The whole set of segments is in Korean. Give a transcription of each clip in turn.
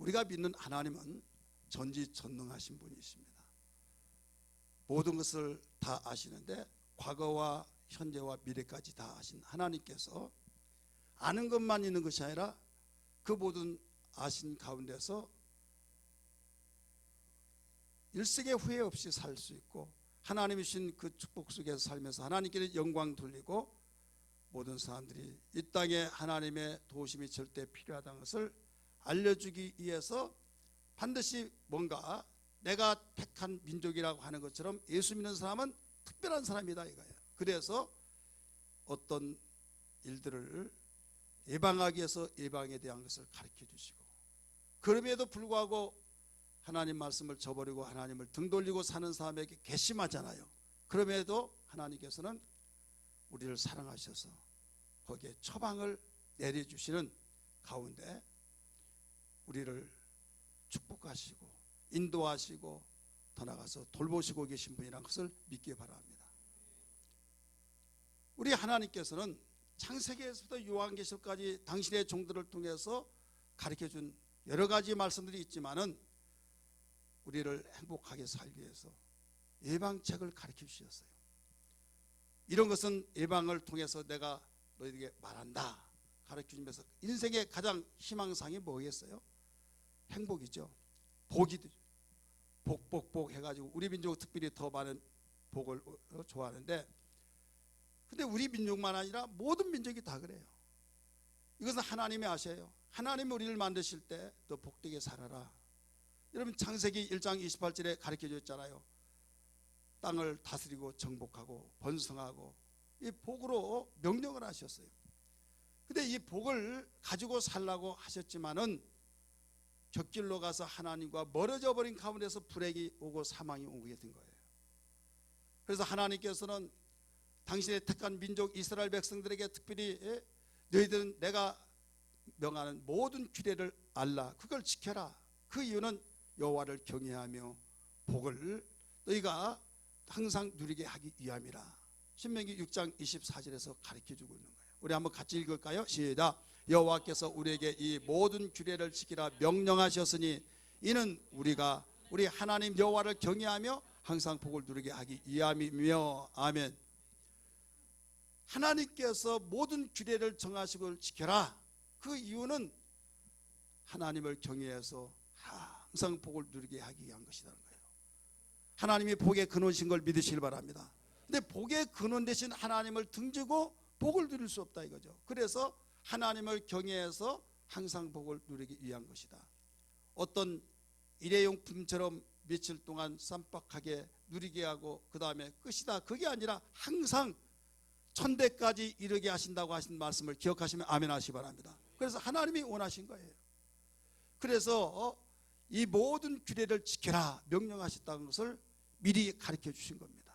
우리가 믿는 하나님은 전지전능하신 분이십니다. 모든 것을 다 아시는데 과거와 현재와 미래까지 다 아신 하나님께서 아는 것만 있는 것이 아니라 그 모든 아신 가운데서 일생의 후회 없이 살 수 있고 하나님이 주신 그 축복 속에서 살면서 하나님께 영광 돌리고 모든 사람들이 이 땅에 하나님의 도우심이 절대 필요하다는 것을 알려주기 위해서 반드시 뭔가 내가 택한 민족이라고 하는 것처럼 예수 믿는 사람은 특별한 사람이다 이거예요. 그래서 어떤 일들을 예방하기 위해서 예방에 대한 것을 가르쳐 주시고, 그럼에도 불구하고 하나님 말씀을 저버리고 하나님을 등 돌리고 사는 사람에게 괘씸하잖아요. 그럼에도 하나님께서는 우리를 사랑하셔서 거기에 처방을 내려주시는 가운데 우리를 축복하시고 인도하시고 더 나아가서 돌보시고 계신 분이라는 것을 믿기 바랍니다. 우리 하나님께서는 창세기에서부터 요한계시록까지 당신의 종들을 통해서 가르쳐준 여러 가지 말씀들이 있지만은 우리를 행복하게 살기 위해서 예방책을 가르쳐 주셨어요. 이런 것은 예방을 통해서 내가 너희에게 말한다 가르쳐 주면서 인생의 가장 희망상이 뭐겠어요? 행복이죠. 복이 복 해가지고 우리 민족 특별히 더 많은 복을 좋아하는데, 근데 우리 민족만 아니라 모든 민족이 다 그래요. 이것은 하나님이 아셔요. 하나님이 우리를 만드실 때 너 복되게 살아라. 여러분 창세기 1장 28절에 가르쳐 줬잖아요. 땅을 다스리고 정복하고 번성하고 이 복으로 명령을 하셨어요. 근데 이 복을 가지고 살라고 하셨지만은 곁길로 가서 하나님과 멀어져 버린 가운데서 불행이 오고 사망이 오게 된 거예요. 그래서 하나님께서는 당신의 택한 민족 이스라엘 백성들에게 특별히 너희들은 내가 명하는 모든 규례를 알라, 그걸 지켜라. 그 이유는 여호와를 경외하며 복을 너희가 항상 누리게 하기 위함이라. 신명기 6장 24절에서 가르쳐주고 있는 거예요. 우리 한번 같이 읽을까요? 시작. 여호와께서 우리에게 이 모든 규례를 지키라 명령하셨으니 이는 우리가 우리 하나님 여호와를 경외하며 항상 복을 누리게 하기 위함이며. 아멘. 하나님께서 모든 규례를 정하시고 지켜라. 그 이유는 하나님을 경외해서 항상 복을 누리게 하기 위한 것이라는 거예요. 하나님이 복의 근원이신 걸 믿으시길 바랍니다. 근데 복의 근원 대신 하나님을 등지고 복을 누릴 수 없다 이거죠. 그래서 하나님을 경외해서 항상 복을 누리기 위한 것이다. 어떤 일회용품처럼 며칠 동안 쌈박하게 누리게 하고 그 다음에 끝이다, 그게 아니라 항상 천대까지 이르게 하신다고 하신 말씀을 기억하시면 아멘 하시기 바랍니다. 그래서 하나님이 원하신 거예요. 그래서 이 모든 규례를 지켜라 명령하셨다는 것을 미리 가르쳐 주신 겁니다.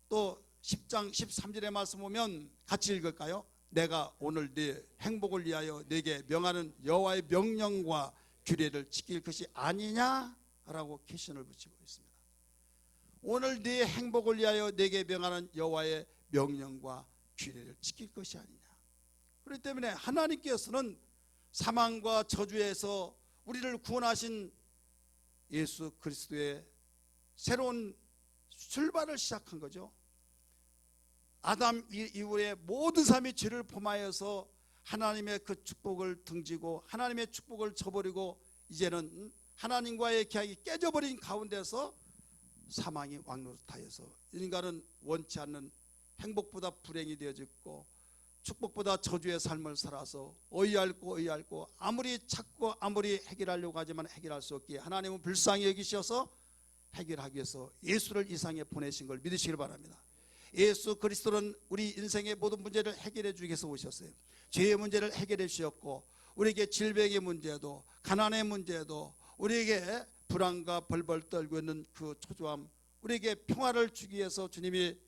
또 10장 13절의 말씀 보면 같이 읽을까요? 내가 오늘 네 행복을 위하여 네게 명하는 여호와의 명령과 규례를 지킬 것이 아니냐라고 퀘션을 붙이고 있습니다. 오늘 네 행복을 위하여 네게 명하는 여호와의 명령과 규례를 지킬 것이 아니냐. 그렇기 때문에 하나님께서는 사망과 저주에서 우리를 구원하신 예수 그리스도의 새로운 출발을 시작한 거죠. 아담 이후에 모든 사람이 죄를 범하여서 하나님의 그 축복을 등지고 하나님의 축복을 저버리고 이제는 하나님과의 계약이 깨져버린 가운데서 사망이 왕노릇하여서 인간은 원치 않는 행복보다 불행이 되어졌고 축복보다 저주의 삶을 살아서 어이없고 아무리 찾고 아무리 해결하려고 하지만 해결할 수 없기에 하나님은 불쌍히 여기셔서 해결하기 위해서 예수를 이 세상에 보내신 걸 믿으시길 바랍니다. 예수 그리스도는 우리 인생의 모든 문제를 해결해 주기 위해서 오셨어요. 죄의 문제를 해결해 주셨고 우리에게 질병의 문제도 가난의 문제도 우리에게 불안과 벌벌 떨고 있는 그 초조함, 우리에게 평화를 주기 위해서 주님이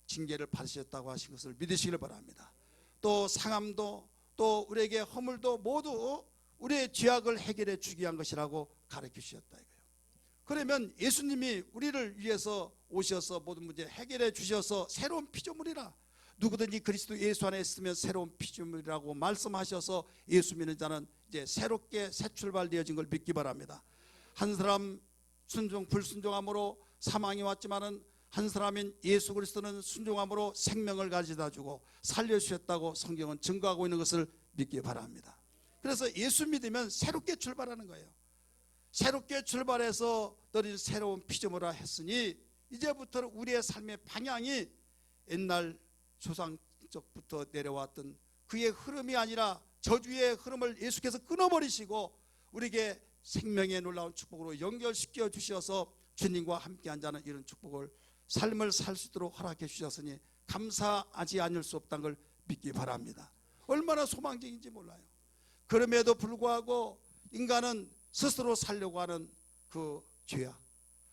징계를 받으셨다고 하신 것을 믿으시길 바랍니다. 또 상함도 또 우리에게 허물도 모두 우리의 죄악을 해결해 주기 위한 것이라고 가르쳐 주셨다 이거예요. 그러면 예수님이 우리를 위해서 오셔서 모든 문제 해결해 주셔서 새로운 피조물이라 누구든지 그리스도 예수 안에 있으면 새로운 피조물이라고 말씀하셔서 예수 믿는 자는 이제 새롭게 새 출발되어진 걸 믿기 바랍니다. 한 사람 불순종함으로 사망이 왔지만은 한 사람인 예수 그리스도는 순종함으로 생명을 가져다 주고 살려주셨다고 성경은 증거하고 있는 것을 믿기 바랍니다. 그래서 예수 믿으면 새롭게 출발하는 거예요. 새롭게 출발해서 너희는 새로운 피조물이라 했으니 이제부터는 우리의 삶의 방향이 옛날 조상적부터 내려왔던 그의 흐름이 아니라 저주의 흐름을 예수께서 끊어버리시고 우리에게 생명의 놀라운 축복으로 연결시켜 주셔서 주님과 함께한 자는 이런 축복을 삶을 살 수 있도록 허락해 주셨으니 감사하지 않을 수 없다는 걸 믿기 바랍니다. 얼마나 소망적인지 몰라요. 그럼에도 불구하고 인간은 스스로 살려고 하는 그 죄악,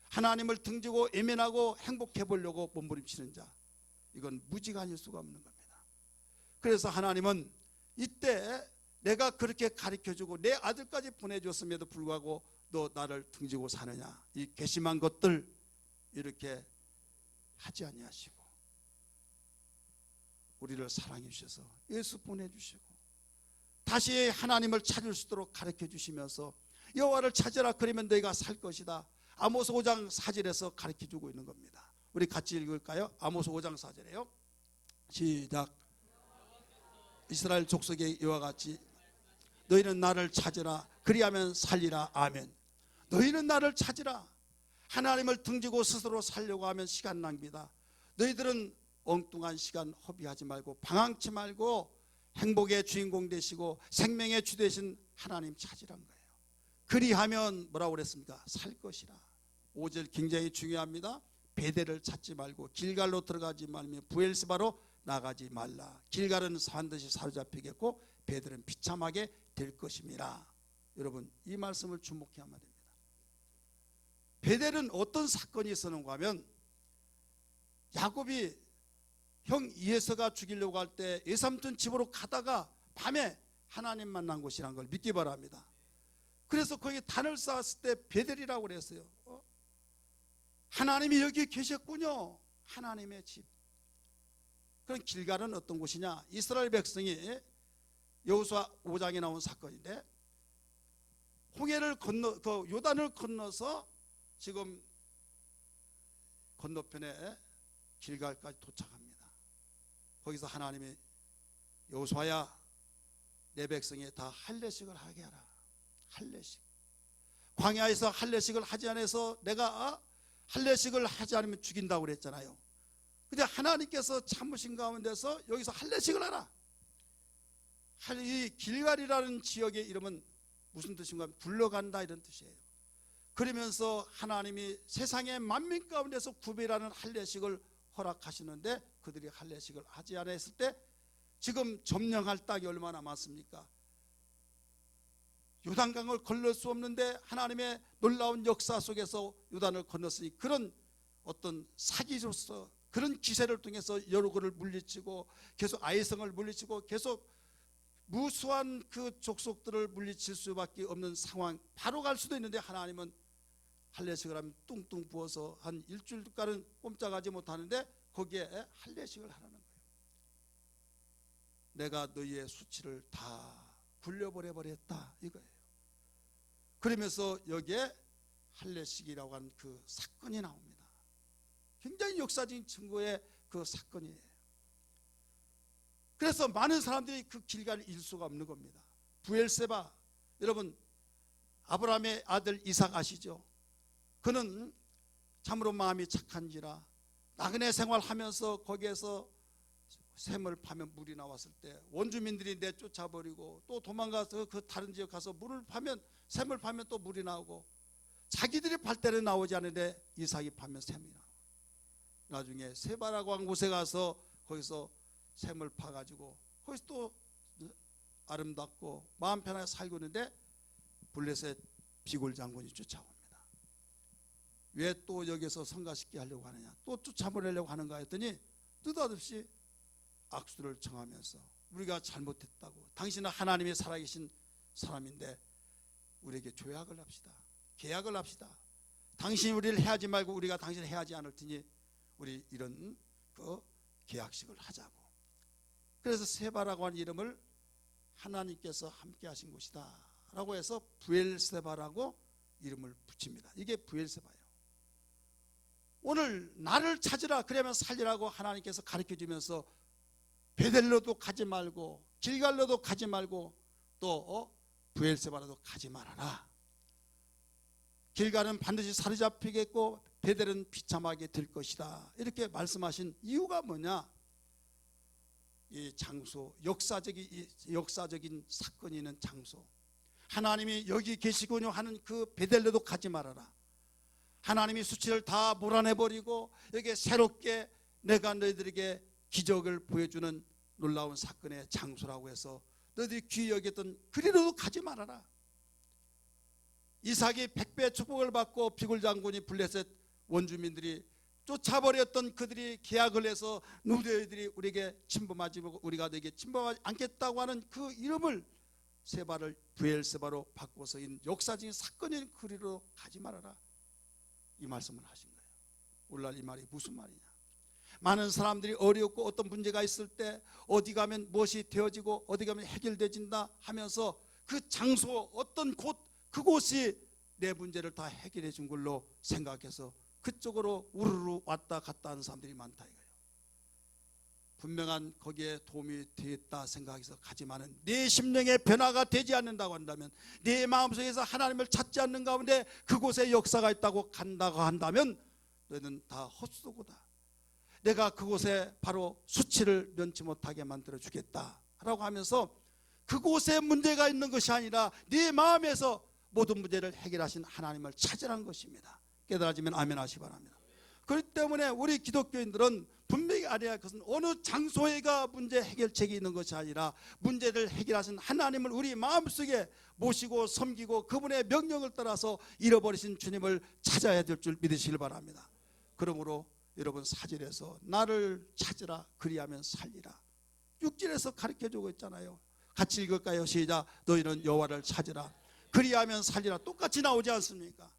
하나님을 등지고 애면하고 행복해 보려고 몸부림치는 자, 이건 무지가 아닐 수가 없는 겁니다. 그래서 하나님은 이때 내가 그렇게 가르쳐주고 내 아들까지 보내줬음에도 불구하고 너 나를 등지고 사느냐, 이 괘씸한 것들 이렇게 하지 아니하시고 우리를 사랑해 주셔서 예수 보내주시고 다시 하나님을 찾을 수 있도록 가르쳐 주시면서 여호와를 찾으라 그러면 너희가 살 것이다. 아모스 5장 4절에서 가르쳐 주고 있는 겁니다. 우리 같이 읽을까요? 아모스 5장 4절에요. 시작. 이스라엘 족속의 이와 같이 너희는 나를 찾으라 그리하면 살리라. 아멘. 너희는 나를 찾으라. 하나님을 등지고 스스로 살려고 하면 시간 낭비다. 너희들은 엉뚱한 시간 허비하지 말고 방황치 말고 행복의 주인공 되시고 생명의 주 되신 하나님 찾으란 거예요. 그리하면 뭐라고 그랬습니까? 살 것이라. 5절 굉장히 중요합니다. 베델을 찾지 말고 길갈로 들어가지 말며 부엘세바로 나가지 말라. 길갈은 반드시 사로잡히겠고 베델은 비참하게 될 것임이라. 여러분 이 말씀을 주목해야만 됩니다. 베델은 어떤 사건이 있었는가 하면 야곱이 형 이에서가 죽이려고 할 때 예삼촌 집으로 가다가 밤에 하나님 만난 곳이란 걸 믿기 바랍니다. 그래서 거기 단을 쌓았을 때 베델이라고 그랬어요. 하나님이 여기 계셨군요. 하나님의 집. 그럼 길갈은 어떤 곳이냐? 이스라엘 백성이 여호수아 5장에 나온 사건인데 홍해를 건너 그 요단을 건너서 지금 건너편에 길갈까지 도착합니다. 거기서 하나님이 여호수아야 내 백성이 다 할례식을 하게 하라. 할례식. 광야에서 할례식을 하지 않아서 내가 할례식을 하지 않으면 죽인다고 그랬잖아요. 근데 하나님께서 참으신 가운데서 여기서 할례식을 하라. 이 길갈이라는 지역의 이름은 무슨 뜻인가 하면 굴러간다 이런 뜻이에요. 그러면서 하나님이 세상의 만민 가운데서 구별하는 할례식을 허락하시는데 그들이 할례식을 하지 않았을 때 지금 점령할 땅이 얼마나 많습니까? 요단강을 건널 수 없는데 하나님의 놀라운 역사 속에서 요단을 건넜으니 그런 어떤 사기로서 그런 기세를 통해서 여로고를 물리치고 계속 아이성을 물리치고 계속 무수한 그 족속들을 물리칠 수밖에 없는 상황 바로 갈 수도 있는데 하나님은 할례식을 하면 뚱뚱 부어서 한 일주일 동안은 꼼짝하지 못하는데 거기에 할례식을 하라는 거예요. 내가 너희의 수치를 다 굴려버려 버렸다 이거예요. 그러면서 여기에 할례식이라고 하는 그 사건이 나옵니다. 굉장히 역사적인 증거의 그 사건이에요. 그래서 많은 사람들이 그 길갈을 잃을 수가 없는 겁니다. 부엘세바, 여러분 아브라함의 아들 이삭 아시죠? 그는 참으로 마음이 착한지라 나그네 생활하면서 거기에서 샘을 파면 물이 나왔을 때 원주민들이 내쫓아버리고 또 도망가서 그 다른 지역 가서 물을 파면 샘을 파면 또 물이 나오고 자기들이 팔 때는 나오지 않는데 이삭이 파면 샘이 나오고 나중에 세바라고 한 곳에 가서 거기서 샘을 파가지고 거기서 또 아름답고 마음 편하게 살고 있는데 블레셋 비골 장군이 쫓아옵니다. 왜 또 여기서 성가시게 하려고 하느냐, 또 쫓아보내려고 하는가 했더니 느닷없이 악수를 청하면서 우리가 잘못했다고, 당신은 하나님의 살아계신 사람인데 우리에게 조약을 합시다, 계약을 합시다. 당신이 우리를 해하지 말고 우리가 당신을 해하지 않을 테니 우리 이런 그 계약식을 하자고. 그래서 세바라고 하는 이름을 하나님께서 함께 하신 곳이다 라고 해서 브엘세바라고 이름을 붙입니다. 이게 브엘세바예요. 오늘 나를 찾으라 그러면 살리라고 하나님께서 가르쳐주면서 베델로도 가지 말고 길갈로도 가지 말고 또 브엘세바라도 가지 말아라. 길갈은 반드시 사로잡히겠고 베델은 비참하게 될 것이다. 이렇게 말씀하신 이유가 뭐냐? 이 장소, 역사적인 사건이 있는 장소, 하나님이 여기 계시군요 하는 그 베델로도 가지 말아라. 하나님이 수치를 다 몰아내버리고 여기에 새롭게 내가 너희들에게 기적을 보여주는 놀라운 사건의 장소라고 해서 너희들이 귀히 여겼던 그리로도 가지 말아라. 이삭이 100배 축복을 받고 비굴 장군이 블레셋 원주민들이 쫓아버렸던 그들이 계약을 해서 너희들이 우리에게 침범하지 말고 우리가 너에게 침범하지 않겠다고 하는 그 이름을 세바를 브엘세바로 바꿔서 인 역사적인 사건인 그리로 가지 말아라. 이 말씀을 하신 거예요. 오늘날 이 말이 무슨 말이냐? 많은 사람들이 어렵고 어떤 문제가 있을 때 어디 가면 무엇이 되어지고 어디 가면 해결되진다 하면서 그 장소 어떤 곳 그곳이 내 문제를 다 해결해 준 걸로 생각해서 그쪽으로 우르르 왔다 갔다 하는 사람들이 많다 이거예요. 분명한 거기에 도움이 되겠다 생각해서 가지만은 내 심령의 변화가 되지 않는다고 한다면, 내 마음속에서 하나님을 찾지 않는 가운데 그곳에 역사가 있다고 간다고 한다면 너희는 다 헛수고다. 내가 그곳에 바로 수치를 면치 못하게 만들어 주겠다 라고 하면서 그곳에 문제가 있는 것이 아니라 네 마음에서 모든 문제를 해결하신 하나님을 찾으라는 것입니다. 깨달아지면 아멘 하시기 바랍니다. 그렇기 때문에 우리 기독교인들은 분명히 알아야 할 것은 어느 장소에가 문제 해결책이 있는 것이 아니라 문제를 해결하신 하나님을 우리 마음속에 모시고 섬기고 그분의 명령을 따라서 잃어버리신 주님을 찾아야 될 줄 믿으시길 바랍니다. 그러므로 여러분 사절에서 나를 찾으라 그리하면 살리라 6절에서 가르쳐주고 있잖아요. 같이 읽을까요? 시작. 너희는 여호와를 찾으라 그리하면 살리라. 똑같이 나오지 않습니까?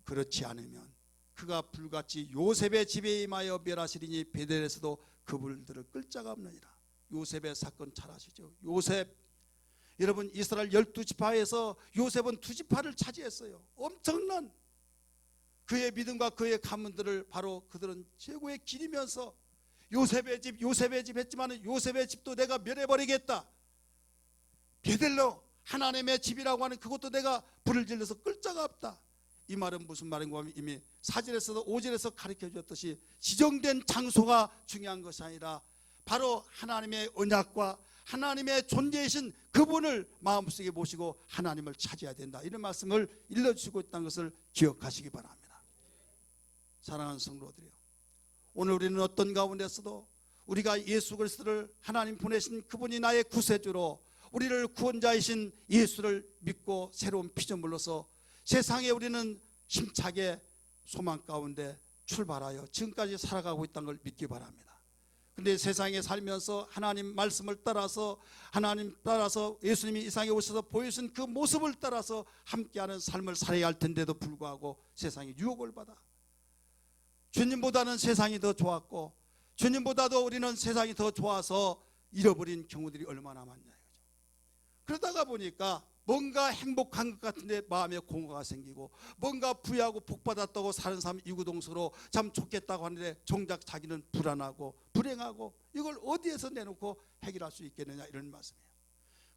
그렇지 않으면 그가 불같이 요셉의 집에 임하여 멸하시리니 베델에서도 그분들을 끌 자가 없느니라. 요셉의 사건 잘 아시죠? 요셉, 여러분 이스라엘 12지파에서 요셉은 2지파를 차지했어요. 엄청난 그의 믿음과 그의 가문들을 바로 그들은 최고의 길이면서 요셉의 집 했지만 요셉의 집도 내가 멸해버리겠다. 베델로 하나님의 집이라고 하는 그것도 내가 불을 질러서 끌 자가 없다. 이 말은 무슨 말인가 하면 이미 4절에서도 5절에서 가르쳐 주었듯이 지정된 장소가 중요한 것이 아니라 바로 하나님의 언약과 하나님의 존재이신 그분을 마음속에 모시고 하나님을 찾아야 된다. 이런 말씀을 일러주시고 있다는 것을 기억하시기 바랍니다. 사랑하는 성도들이요, 오늘 우리는 어떤 가운데서도 우리가 예수 그리스도를 하나님 보내신 그분이 나의 구세주로 우리를 구원자이신 예수를 믿고 새로운 피조물로서 세상에 우리는 힘차게 소망 가운데 출발하여 지금까지 살아가고 있다는 걸 믿기 바랍니다. 그런데 세상에 살면서 하나님 말씀을 따라서 예수님이 이 세상에 오셔서 보여주신 그 모습을 따라서 함께하는 삶을 살아야 할 텐데도 불구하고 세상에 유혹을 받아 주님보다는 세상이 더 좋았고 주님보다도 우리는 세상이 더 좋아서 잃어버린 경우들이 얼마나 많냐 이거죠. 그러다가 보니까 뭔가 행복한 것 같은데 마음에 공허가 생기고 뭔가 부유하고 복받았다고 사는 사람 이구동성으로 참 좋겠다고 하는데 정작 자기는 불안하고 불행하고 이걸 어디에서 내놓고 해결할 수 있겠느냐 이런 말씀이에요.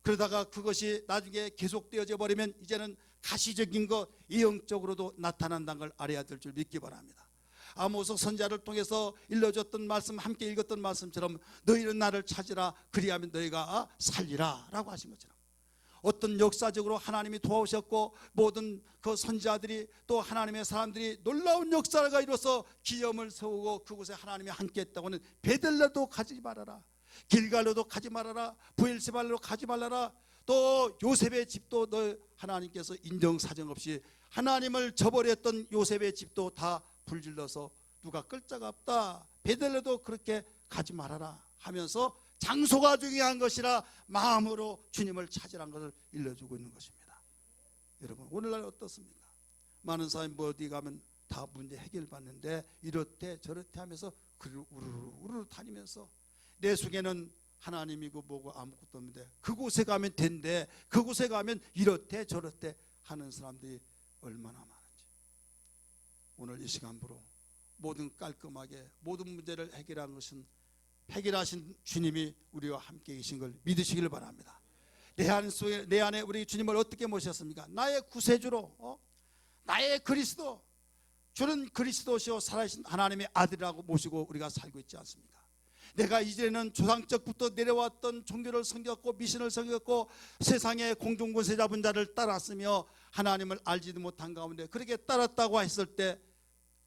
그러다가 그것이 나중에 계속되어져 버리면 이제는 가시적인 것 이형적으로도 나타난다는 걸 알아야 될 줄 믿기 바랍니다. 아모스 선지자를 통해서 일러줬던 말씀, 함께 읽었던 말씀처럼 너희는 나를 찾으라 그리하면 너희가 살리라 라고 하신 것처럼 어떤 역사적으로 하나님이 도와오셨고 모든 그 선지자들이 또 하나님의 사람들이 놀라운 역사가 이루어서 기염을 세우고 그곳에 하나님이 함께 했다고 하는 베델레도 가지 말아라, 길갈로도 가지 말아라, 브엘세바로 가지 말아라, 또 요셉의 집도 너 하나님께서 인정사정 없이 하나님을 저버렸던 요셉의 집도 다 불질러서 누가 끌 자가 없다. 베델레도 그렇게 가지 말아라 하면서 장소가 중요한 것이라 마음으로 주님을 찾으라는 것을 일러주고 있는 것입니다. 여러분 오늘날 어떻습니까? 많은 사람이 뭐 어디 가면 다 문제 해결받는데 이렇대 저렇대 하면서 우르르 다니면서 내 속에는 하나님이고 뭐고 아무것도 없는데 그곳에 가면 된대, 그곳에 가면 이렇대 저렇대 하는 사람들이 얼마나 많은지. 오늘 이 시간부로 모든 깔끔하게 모든 문제를 해결한 것은 해결하신 주님이 우리와 함께 계신 걸 믿으시길 바랍니다. 내 안에 우리 주님을 어떻게 모셨습니까? 나의 구세주로, 나의 그리스도, 주는 그리스도시요 살아계신 하나님의 아들이라고 모시고 우리가 살고 있지 않습니까? 내가 이제는 조상적부터 내려왔던 종교를 섬겼고 미신을 섬겼고 세상의 공중권세 잡은 자를 따랐으며 하나님을 알지도 못한 가운데 그렇게 따랐다고 했을 때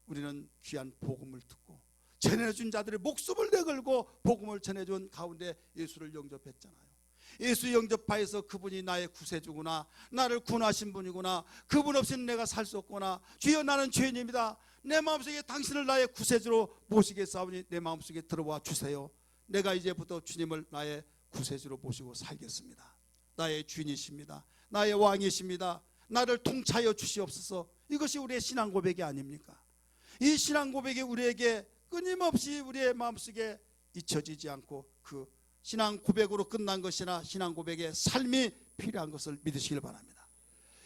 우리는 귀한 복음을 듣고 전해준 자들의 목숨을 내걸고 복음을 전해준 가운데 예수를 영접했잖아요. 예수 영접하여서 그분이 나의 구세주구나, 나를 구원하신 분이구나, 그분 없이는 내가 살 수 없구나, 주여 나는 죄인입니다, 내 마음속에 당신을 나의 구세주로 모시겠사오니 내 마음속에 들어와 주세요. 내가 이제부터 주님을 나의 구세주로 모시고 살겠습니다. 나의 주인이십니다, 나의 왕이십니다, 나를 통치하여 주시옵소서. 이것이 우리의 신앙 고백이 아닙니까? 이 신앙 고백이 우리에게 끊임없이 우리의 마음속에 잊혀지지 않고 그 신앙 고백으로 끝난 것이나 신앙 고백의 삶이 필요한 것을 믿으시길 바랍니다.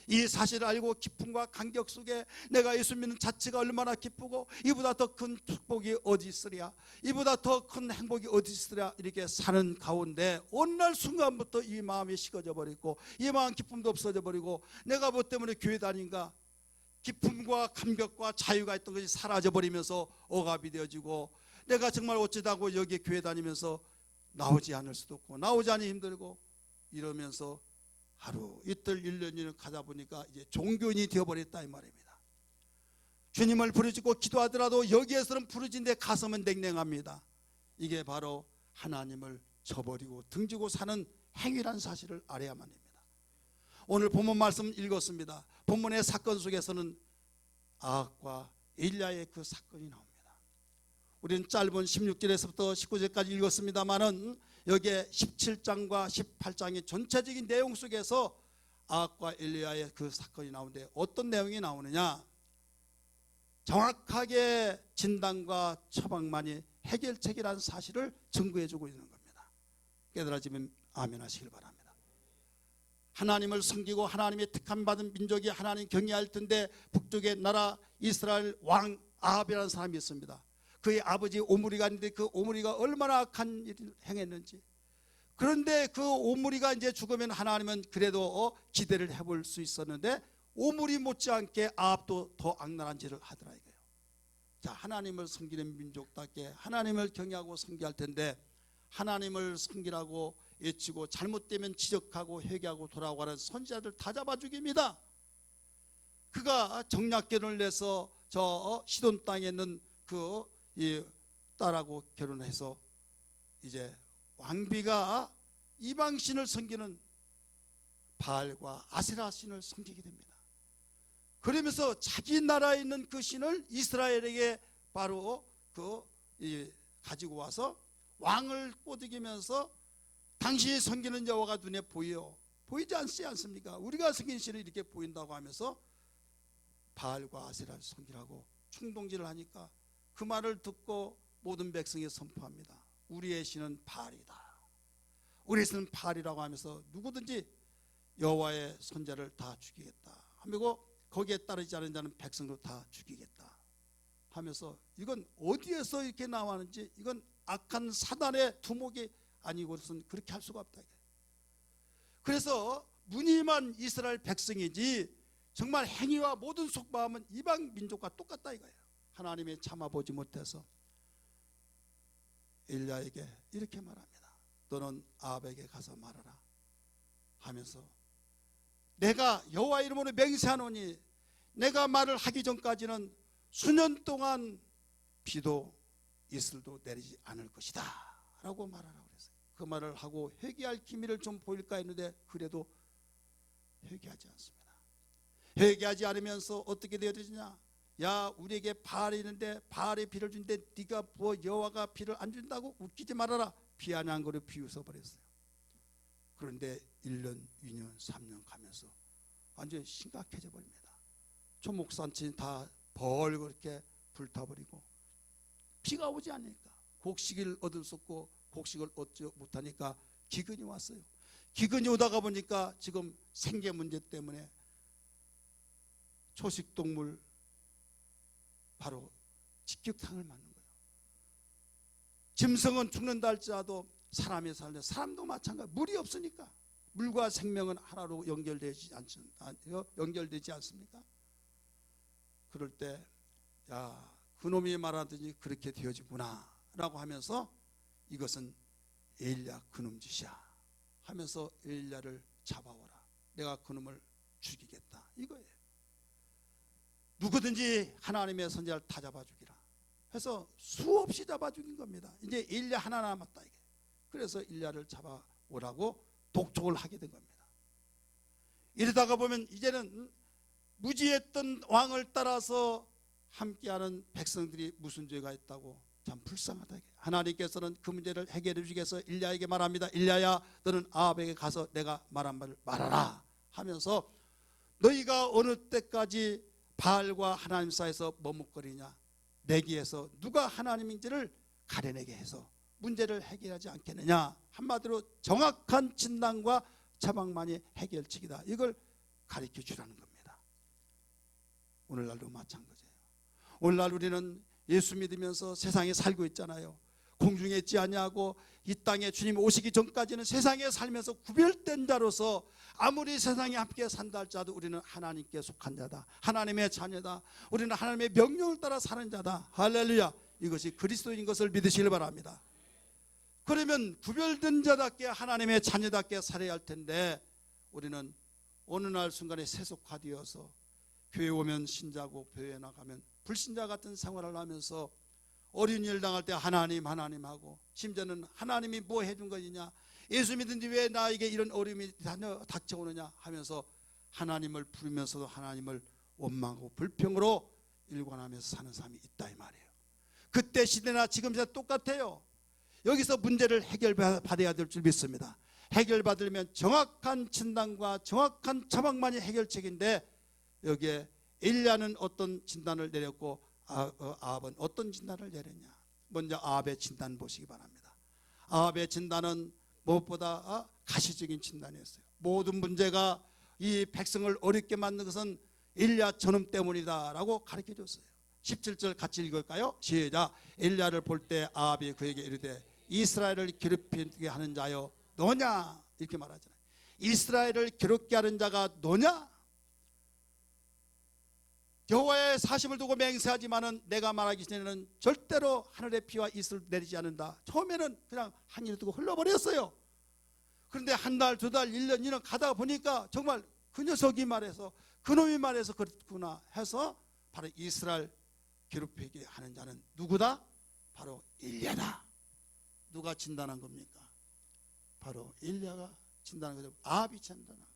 이 사실을 알고 기쁨과 감격 속에 내가 예수 믿는 자체가 얼마나 기쁘고 이보다 더 큰 축복이 어디 있으랴, 이보다 더 큰 행복이 어디 있으랴 이렇게 사는 가운데 어느 날 순간부터 이 마음이 식어져 버리고 이 마음 기쁨도 없어져 버리고 내가 뭐 때문에 교회 다닌가, 기쁨과 감격과 자유가 있던 것이 사라져 버리면서 억압이 되어지고 내가 정말 어쩌다고 여기 교회 다니면서 나오지 않을 수도 없고 나오지 않으니 힘들고 이러면서 하루 이틀 1년 2년 가다 보니까 이제 종교인이 되어버렸다 이 말입니다. 주님을 부르짖고 기도하더라도 여기에서는 부르짖는데 가슴은 냉랭합니다. 이게 바로 하나님을 저버리고 등지고 사는 행위란 사실을 알아야만 합니다. 오늘 본문 말씀 읽었습니다. 본문의 사건 속에서는 아합과 엘리야의 그 사건이 나옵니다. 우리는 짧은 16절에서부터 19절까지 읽었습니다만은 여기에 17장과 18장의 전체적인 내용 속에서 아합과 엘리야의 그 사건이 나오는데 어떤 내용이 나오느냐, 정확하게 진단과 처방만이 해결책이라는 사실을 증거해주고 있는 겁니다. 깨달아지면 아멘 하시길 바랍니다. 하나님을 섬기고 하나님의 택함받은 민족이 하나님 경외할 텐데 북쪽의 나라 이스라엘 왕 아합이라는 사람이 있습니다. 그의 아버지 오므리가 있는데 그 오므리가 얼마나 악한 일을 행했는지, 그런데 그 오므리가 이제 죽으면 하나님은 그래도 기대를 해볼 수 있었는데 오므리 못지않게 아합도 더 악랄한 짓을 하더라 이거예요. 자, 하나님을 섬기는 민족답게 하나님을 경외하고 섬겨야 할 텐데 하나님을 섬기라고 외치고 잘못되면 지적하고 회개하고 돌아오라는 선지자들 다 잡아 죽입니다. 그가 정략결혼을 내서 저 시돈 땅에 있는 그 이 딸하고 결혼해서 이제 왕비가 이방신을 섬기는 바알과 아세라 신을 섬기게 됩니다. 그러면서 자기 나라에 있는 그 신을 이스라엘에게 바로 가지고 와서 왕을 꼬드기면서 당신이 섬기는 여호와가 눈에 보이지 않지 않습니까? 우리가 섬기는 신을 이렇게 보인다고 하면서 바알과 아세라를 섬기라고 충동질을 하니까 그 말을 듣고 모든 백성이 선포합니다. 우리의 신은 바알이다, 우리의 신은 바알이라고 하면서 누구든지 여호와의 선자를 다 죽이겠다 하고 거기에 따르지 않은 자는 백성도 다 죽이겠다 하면서 이건 어디에서 이렇게 나왔는지, 이건 악한 사단의 두목이 아니고서는 그렇게 할 수가 없다. 그래서 무늬만 이스라엘 백성이지 정말 행위와 모든 속마음은 이방 민족과 똑같다 이거예요. 하나님이 참아보지 못해서 엘리야에게 이렇게 말합니다. 너는 아합에게 가서 말하라 하면서 내가 여호와 이름으로 맹세하노니 내가 말을 하기 전까지는 수년 동안 비도 이슬도 내리지 않을 것이다 라고 말하라고 그랬어요. 그 말을 하고 회개할 기미를 좀 보일까 했는데 그래도 회개하지 않습니다. 회개하지 않으면서 어떻게 되어지냐, 야 우리에게 바알이 있는데 바알의 비를 준대 네가 뭐 여호와가 비를 안 준다고? 웃기지 말아라. 비 아니한 거를 비웃어 버렸어요. 그런데 1년 2년 3년 가면서 완전히 심각해져 버립니다. 초목산층이 다 벌겋게 불타버리고 비가 오지 않으니까 곡식을 얻을 수 없고 곡식을 얻지 못하니까 기근이 왔어요. 기근이 오다가 보니까 지금 생계 문제 때문에 초식동물 바로 직격탄을 맞는 거예요. 짐승은 죽는다 할지라도 사람이 살려, 사람도 마찬가지. 물이 없으니까. 물과 생명은 하나로 연결되지 않습니까? 그럴 때 야, 그놈이 말하더니 그렇게 되어지구나 라고 하면서 이것은 엘리야 그놈 짓이야 하면서 엘리야를 잡아오라, 내가 그놈을 죽이겠다 이거예요. 누구든지 하나님의 선지자를 다 잡아 죽이라 해서 수없이 잡아 죽인 겁니다. 이제 엘리야 하나 남았다 이게. 그래서 엘리야를 잡아오라고 독촉을 하게 된 겁니다. 이러다가 보면 이제는 무지했던 왕을 따라서 함께하는 백성들이 무슨 죄가 있다고, 참 불쌍하다. 하나님께서는 그 문제를 해결해 주기 위해서 엘리야에게 말합니다. 엘리야야, 너는 아합에게 가서 내가 말한 말을 말하라 하면서, 너희가 어느 때까지 바알과 하나님 사이에서 머뭇거리냐, 내기에서 누가 하나님인지를 가려내게 해서 문제를 해결하지 않겠느냐. 한마디로 정확한 진단과 처방만이 해결책이다, 이걸 가르쳐 주라는 겁니다. 오늘날도 마찬가지예요. 오늘날 우리는 예수 믿으면서 세상에 살고 있잖아요. 공중에 있지 아니하고 이 땅에 주님 오시기 전까지는 세상에 살면서 구별된 자로서 아무리 세상에 함께 산다 할지라도 우리는 하나님께 속한 자다, 하나님의 자녀다, 우리는 하나님의 명령을 따라 사는 자다. 할렐루야. 이것이 그리스도인 것을 믿으시길 바랍니다. 그러면 구별된 자답게 하나님의 자녀답게 살아야 할 텐데, 우리는 어느 날 순간에 세속화되어서 교회 오면 신자고 교회 나가면 불신자 같은 생활을 하면서 어려운 일 당할 때 하나님 하고, 심지어는 하나님이 뭐 해준 것이냐, 예수 믿은지 왜 나에게 이런 어려움이 닥쳐오느냐 하면서 하나님을 부르면서도 하나님을 원망하고 불평으로 일관하면서 사는 사람이 있다 이 말이에요. 그때 시대나 지금 시대 똑같아요. 여기서 문제를 해결받아야 될 줄 믿습니다. 해결받으려면 정확한 진단과 정확한 처방만이 해결책인데, 여기에 엘리야는 어떤 진단을 내렸고 아합은 어떤 진단을 내렸냐. 먼저 아합의 진단 보시기 바랍니다. 아합의 진단은 무엇보다 가시적인 진단이었어요. 모든 문제가 이 백성을 어렵게 만든 것은 엘리야 저놈 때문이다 라고 가르쳐 줬어요. 17절 같이 읽을까요? 시작. 엘리야를 볼 때 아합이 그에게 이르되 이스라엘을 괴롭히게 하는 자여 너냐, 이렇게 말하잖아요. 이스라엘을 괴롭게 하는 자가 너냐? 여호와의 사심을 두고 맹세하지만은 내가 말하기 전에는 절대로 하늘의 피와 이슬을 내리지 않는다. 처음에는 그냥 한 일 두고 흘러버렸어요. 그런데 한 달, 두 달, 1년, 2년 가다가 보니까 정말 그 녀석이 말해서, 그놈이 말해서 그렇구나 해서 바로 이스라엘 괴롭히게 하는 자는 누구다? 바로 엘리야다. 누가 진단한 겁니까? 바로 엘리야가 진단한 거죠. 아합이 진단한 거예요.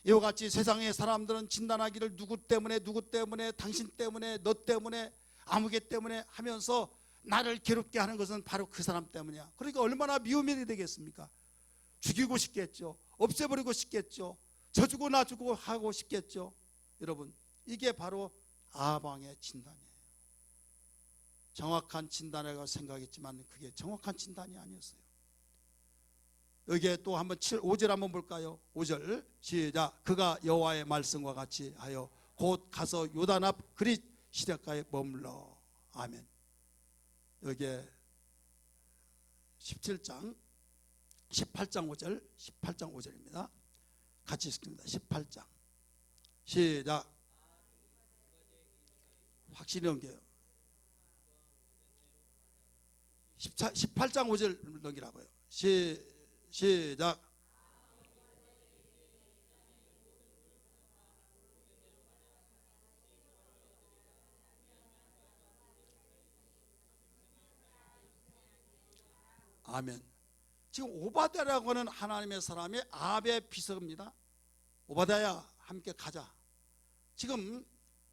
이와 같이 세상의 사람들은 진단하기를 누구 때문에 당신 때문에 너 때문에 아무개 때문에 하면서 나를 괴롭게 하는 것은 바로 그 사람 때문이야. 그러니까 얼마나 미움이 되겠습니까? 죽이고 싶겠죠. 없애버리고 싶겠죠. 져주고 놔주고 하고 싶겠죠. 여러분, 이게 바로 아합 왕의 진단이에요. 정확한 진단이라고 생각했지만 그게 정확한 진단이 아니었어요. 여기에 또 한번 5절 한번 볼까요? 5절 시작. 그가 여호와의 말씀과 같이 하여 곧 가서 요단 앞 그릿 시냇가에 머물러. 아멘. 여기에 18장 5절입니다. 같이 읽습니다. 18장 시작. 확실히 넘겨요. 18장 5절 넘기라고요. 시작. 아멘. 지금 오바댜라고 하는 하나님의 사람이 아합의 비서입니다. 오바댜야 함께 가자. 지금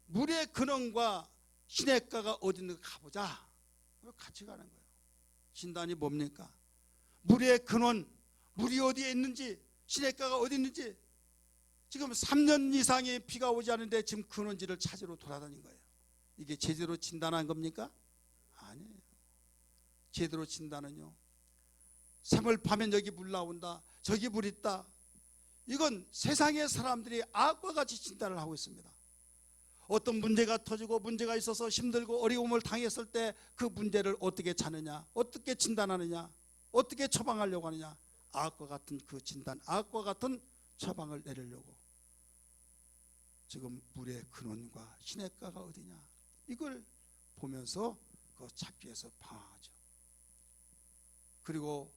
물의 근원과 시냇가가 어디 있는가 가보자. 같이 가는 거예요. 진단이 뭡니까? 물의 근원, 물이 어디에 있는지, 시냇가가 어디 있는지. 지금 3년 이상의 비가 오지 않는데 지금 근원지를 찾으러 돌아다닌 거예요. 이게 제대로 진단한 겁니까? 아니에요. 제대로 진단은요, 샘을 파면 여기 물 나온다, 저기 물 있다. 이건 세상의 사람들이 악과 같이 진단을 하고 있습니다. 어떤 문제가 터지고 문제가 있어서 힘들고 어려움을 당했을 때 그 문제를 어떻게 찾느냐, 어떻게 진단하느냐, 어떻게 처방하려고 하느냐, 악과 같은 그 진단, 악과 같은 처방을 내리려고 지금 물의 근원과 시냇가가 어디냐, 이걸 보면서 그 찾기 위해서 방황하죠. 그리고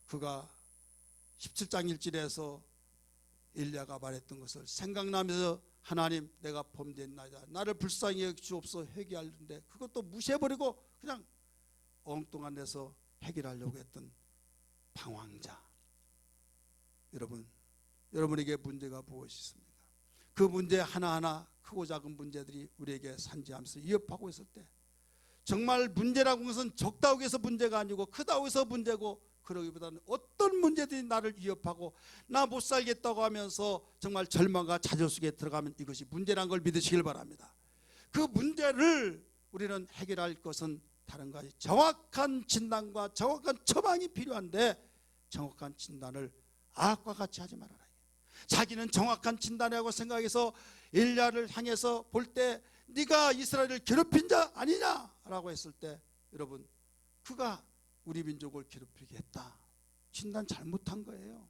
그가 17장 1절에서 엘리야가 말했던 것을 생각나면서 하나님, 내가 범죄했나이다, 나를 불쌍히 여기시옵소서 회개하는데 그것도 무시해버리고 그냥 엉뚱한 데서 해결하려고 했던 방황자. 여러분에게 문제가 무엇이 있습니까? 그 문제 하나하나, 크고 작은 문제들이 우리에게 산지하면서 위협하고 있을 때, 정말 문제라고 하는 것은 적다고 해서 문제가 아니고 크다고 해서 문제고, 그러기보다는 어떤 문제들이 나를 위협하고 나 못 살겠다고 하면서 정말 절망과 좌절 속에 들어가면 이것이 문제란 걸 믿으시길 바랍니다. 그 문제를 우리는 해결할 것은 다른 것이 정확한 진단과 정확한 처방이 필요한데, 정확한 진단을 악과 같이 하지 말아라. 자기는 정확한 진단이라고 생각해서 엘리야를 향해서 볼 때 네가 이스라엘을 괴롭힌 자 아니냐라고 했을 때, 여러분, 그가 우리 민족을 괴롭히게 했다. 진단 잘못한 거예요.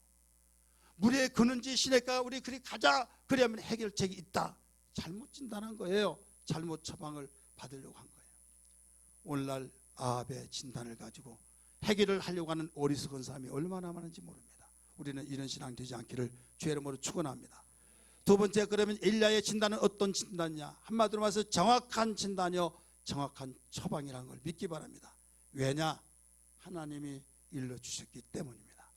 물에 그는지 시냇가 우리 그리 가자, 그러면 해결책이 있다. 잘못 진단한 거예요. 잘못 처방을 받으려고 한 거예요. 오늘날 아합의 진단을 가지고 해결을 하려고 하는 어리석은 사람이 얼마나 많은지 모릅니다. 우리는 이런 신앙 되지 않기를 주의 이름으로 축원합니다. 두 번째, 그러면 엘리야의 진단은 어떤 진단이냐? 한마디로 말해서 정확한 진단이요, 정확한 처방이라는 걸 믿기 바랍니다. 왜냐? 하나님이 일러주셨기 때문입니다.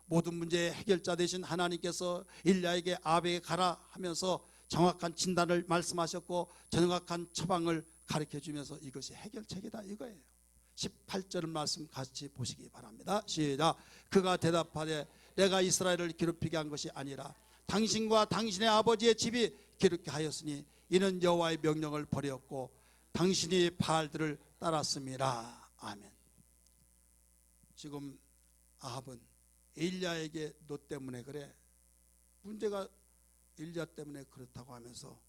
모든 문제의 해결자 되신 하나님께서 엘리야에게 아합에게 가라 하면서 정확한 진단을 말씀하셨고 정확한 처방을 가르쳐주면서 이것이 해결책이다 이거예요. 18절 말씀 같이 보시기 바랍니다. 시작. 그가 대답하되 내가 이스라엘을 괴롭히게 한 것이 아니라 당신과 당신의 아버지의 집이 괴롭게 하였으니 이는 여호와의 명령을 버렸고 당신이 바알들을 따랐음이라. 아멘. 지금 아합은 엘리야에게 너 때문에 그래, 문제가 엘리야 때문에 그렇다고 하면서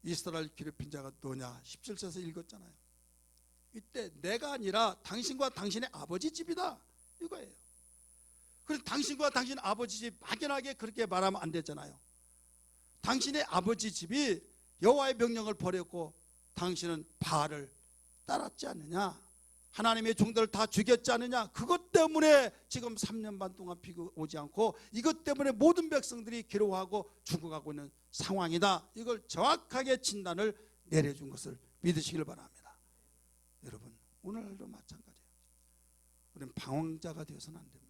이스라엘 괴롭힌 자가 너냐 17절에서 읽었잖아요. 이때 내가 아니라 당신과 당신의 아버지 집이다 이거예요. 그래서 당신과 당신 아버지 집 막연하게 그렇게 말하면 안 되잖아요. 당신의 아버지 집이 여호와의 명령을 버렸고 당신은 바알을 따랐지 않느냐, 하나님의 종들을 다 죽였지 않느냐, 그것 때문에 지금 3년 반 동안 비가 오지 않고 이것 때문에 모든 백성들이 괴로워하고 죽어가고 있는 상황이다. 이걸 정확하게 진단을 내려준 것을 믿으시길 바랍니다. 여러분, 오늘도 마찬가지예요. 우리는 방황자가 되어서는 안 됩니다.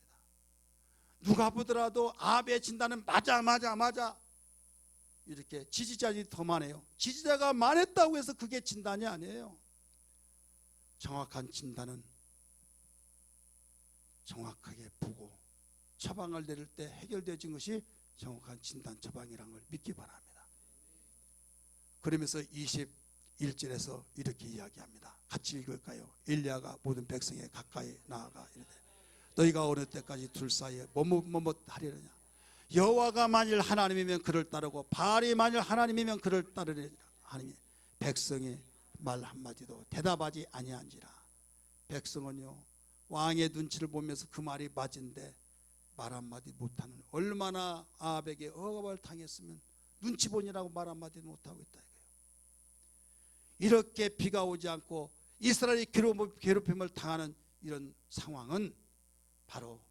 누가 보더라도 아합의 진단은 맞아 이렇게 지지자들이 더 많아요. 지지자가 많았다고 해서 그게 진단이 아니에요. 정확한 진단은 정확하게 보고 처방을 내릴 때 해결되어진 것이 정확한 진단 처방이라는 걸 믿기 바랍니다. 그러면서 21절에서 이렇게 이야기합니다. 같이 읽을까요? 엘리야가 모든 백성에 가까이 나아가 이르되 너희가 어느 때까지 둘 사이에 뭐뭇 하리느냐? 여호와가 만일 하나님이면 그를 따르고 바알이 만일 하나님이면 그를 따르리라 하니 백성이 말 한마디도 대답하지 아니한지라. 백성은요, 왕의 눈치를 보면서 그 말이 맞은데 말 한마디 못하는, 얼마나 아합에게 억압을 당했으면 눈치 보니라고 말 한마디 못하고 있다 이거예요. 이렇게 비가 오지 않고 이스라엘이 괴롭힘을 당하는 이런 상황은 바로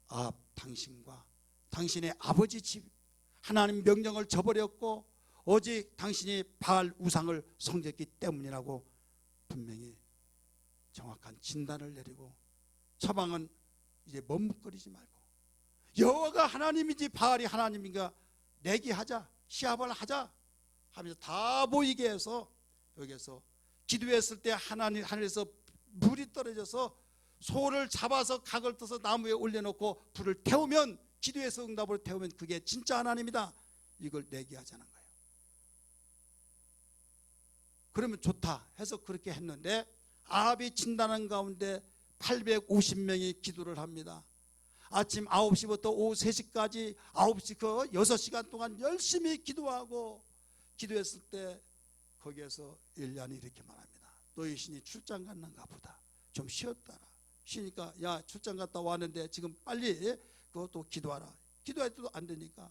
아합 당신과 당신의 아버지 집, 하나님 명령을 저버렸고 오직 당신이 바알 우상을 섬겼기 때문이라고 분명히 정확한 진단을 내리고 처방은 이제 머뭇거리지 말고 여호와가 하나님인지 바알이 하나님인가 내기하자, 시합을 하자 하면서 다 보이게 해서 여기에서 기도했을 때 하늘에서 불이 떨어져서 소를 잡아서 각을 떠서 나무에 올려놓고 불을 태우면, 기도해서 응답으로 태우면 그게 진짜 하나님이다 이걸 내기하자는 거예요. 그러면 좋다 해서 그렇게 했는데 아합이 진단한 가운데 850명이 기도를 합니다. 아침 9시부터 오후 3시까지 9시 그 6시간 동안 열심히 기도하고 기도했을 때 거기에서 엘리야는 이렇게 말합니다. 너희 신이 출장 갔는가 보다. 좀 쉬었다라. 쉬니까 야 출장 갔다 왔는데 지금 빨리 그것도 기도하라. 기도해도 안 되니까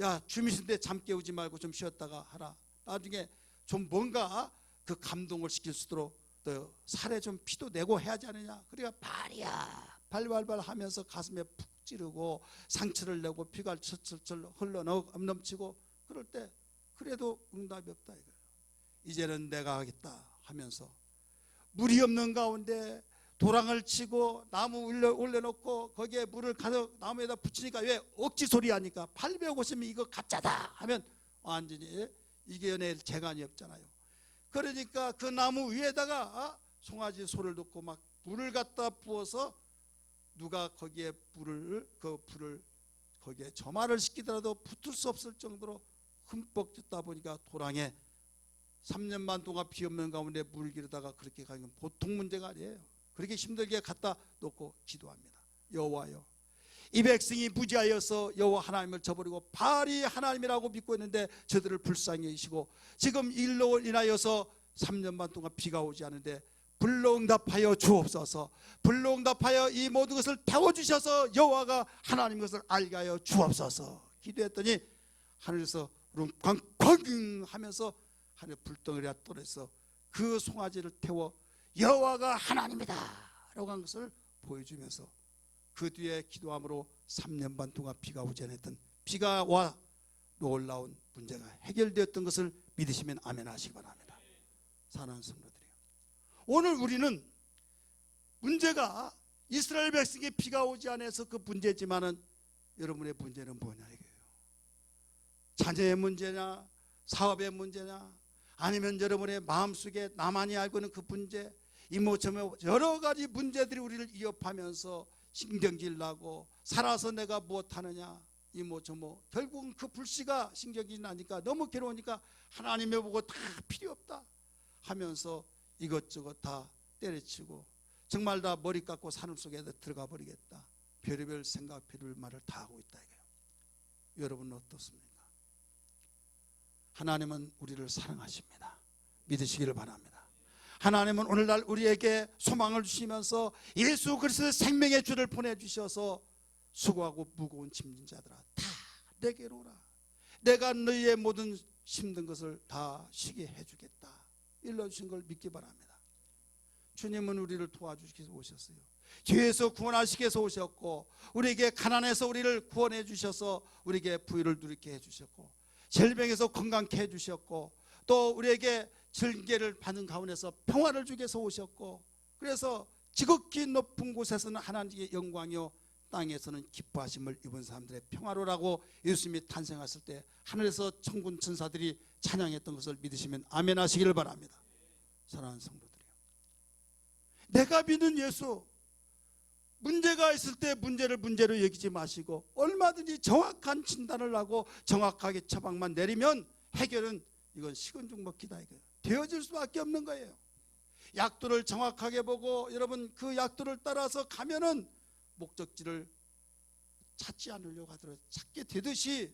야 주무신데 잠 깨우지 말고 좀 쉬었다가 하라. 나중에 좀 뭔가 그 감동을 시킬 수 있도록 또 살에 좀 피도 내고 해야지 않느냐. 그러니까 발이야 발발발 하면서 가슴에 푹 찌르고 상처를 내고 피가 철철철 흘러넘치고 그럴 때 그래도 응답이 없다 이거예요. 이제는 내가 하겠다 하면서 물이 없는 가운데 도랑을 치고 나무 올려놓고 거기에 물을 가서 나무에다 붙이니까 왜 억지 소리 하니까 850이 이거 가짜다 하면 완전히 이겨낼 재간이 없잖아요. 그러니까 그 나무 위에다가 송아지 소리를 듣고 막 불을 갖다 부어서 누가 거기에 불을 거기에 점화를 시키더라도 붙을 수 없을 정도로 흠뻑 뜯다 보니까 도랑에 3년 반 동안 비 없는 가운데 물 기르다가 그렇게 가는 건 보통 문제가 아니에요. 그렇게 힘들게 갖다 놓고 기도합니다. 여호와여, 이 백성이 부지하여서 여호와 하나님을 저버리고 바알이 하나님이라고 믿고 있는데 저들을 불쌍히 여기시고 지금 일로 인하여서 3년 반 동안 비가 오지 않는데 불로 응답하여 주옵소서. 불로 응답하여 이 모든 것을 태워주셔서 여호와가 하나님 것을 알게 하여 주옵소서. 기도했더니 하늘에서 쾅쾅 하면서 하늘 불덩이가 떨어져서 그 송아지를 태워 여호와가 하나님이다 라고 한 것을 보여주면서 그 뒤에 기도함으로 3년 반 동안 비가 오지 않았던 비가 와 놀라운 문제가 해결되었던 것을 믿으시면 아멘 하시기 바랍니다. 사랑하는 성도들이요, 오늘 우리는 문제가 이스라엘 백성이 비가 오지 않아서 그 문제지만은 여러분의 문제는 뭐냐 이거예요. 자녀의 문제냐, 사업의 문제냐, 아니면 여러분의 마음속에 나만이 알고 있는 그 문제, 이모저모 여러 가지 문제들이 우리를 위협하면서 신경질 나고 살아서 내가 무엇하느냐 이모저모 결국은 그 불씨가 신경이 나니까 너무 괴로우니까 하나님의 보고 다 필요 없다 하면서 이것저것 다 때려치고 정말 다 머리 깎고 산을 속에 들어가 버리겠다, 별의별 생각 별의별 말을 다 하고 있다 이거예요. 여러분은 어떻습니까? 하나님은 우리를 사랑하십니다. 믿으시기를 바랍니다. 하나님은 오늘날 우리에게 소망을 주시면서 예수 그리스도의 생명의 주를 보내주셔서 수고하고 무거운 짐진 자들아 다 내게로 오라. 내가 너희의 모든 힘든 것을 다 쉬게 해주겠다. 일러주신 걸 믿기 바랍니다. 주님은 우리를 도와주시기 위해서 오셨어요. 죄에서 구원하시기 위해서 오셨고 우리에게 가난해서 우리를 구원해 주셔서 우리에게 부유를 누리게 해주셨고 질병에서 건강케 해주셨고 또 우리에게 즐개를 받는 가운데서 평화를 주기 위해서 오셨고 그래서 지극히 높은 곳에서는 하나님의 영광이요 땅에서는 기뻐하심을 입은 사람들의 평화로라고 예수님이 탄생하실 때 하늘에서 천군 천사들이 찬양했던 것을 믿으시면 아멘 하시기를 바랍니다. 사랑하는 성도들이요, 내가 믿는 예수, 문제가 있을 때 문제를 문제로 여기지 마시고 얼마든지 정확한 진단을 하고 정확하게 처방만 내리면 해결은 이건 식은 죽 먹기다 이거예요. 되어질 수밖에 없는 거예요. 약도를 정확하게 보고 여러분 그 약도를 따라서 가면은 목적지를 찾지 않으려고 하더라도 찾게 되듯이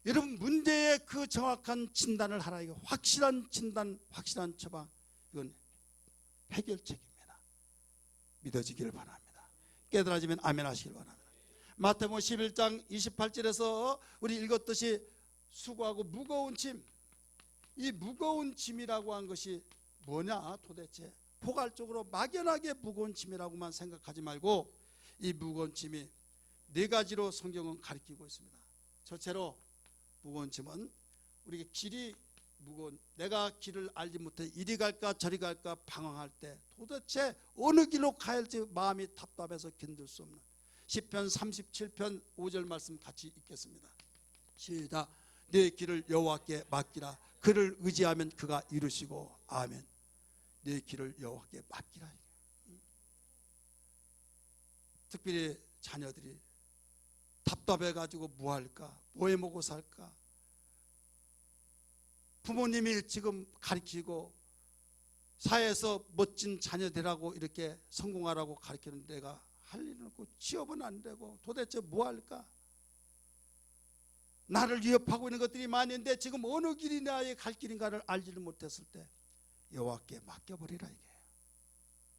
여러분 문제의 그 정확한 진단을 하라. 이거 확실한 진단, 확실한 처방, 이건 해결책입니다. 믿어지기를 바랍니다. 깨달아지면 아멘 하시길 바랍니다. 마태복음 11장 28절에서 우리 읽었듯이 수고하고 무거운 짐, 이 무거운 짐이라고 한 것이 뭐냐 도대체 포괄적으로 막연하게 무거운 짐이라고만 생각하지 말고 이 무거운 짐이 네 가지로 성경은 가리키고 있습니다. 첫째로 무거운 짐은 우리가 길이 무거운, 내가 길을 알지 못해 이리 갈까 저리 갈까 방황할 때 도대체 어느 길로 가야 할지 마음이 답답해서 견딜 수 없는 시편 37편 5절 말씀 같이 읽겠습니다. 시작. 내 길을 여호와께 맡기라. 그를 의지하면 그가 이루시고. 아멘. 내 길을 여호와께 맡기라. 특별히 자녀들이 답답해가지고 뭐 할까, 뭐 해 먹고 살까, 부모님이 지금 가르치고 사회에서 멋진 자녀 되라고 이렇게 성공하라고 가르치는 내가 할 일은 없고 취업은 안 되고 도대체 뭐 할까? 나를 위협하고 있는 것들이 많은데 지금 어느 길이 나의 갈 길인가를 알지를 못했을 때 여호와께 맡겨버리라 이게.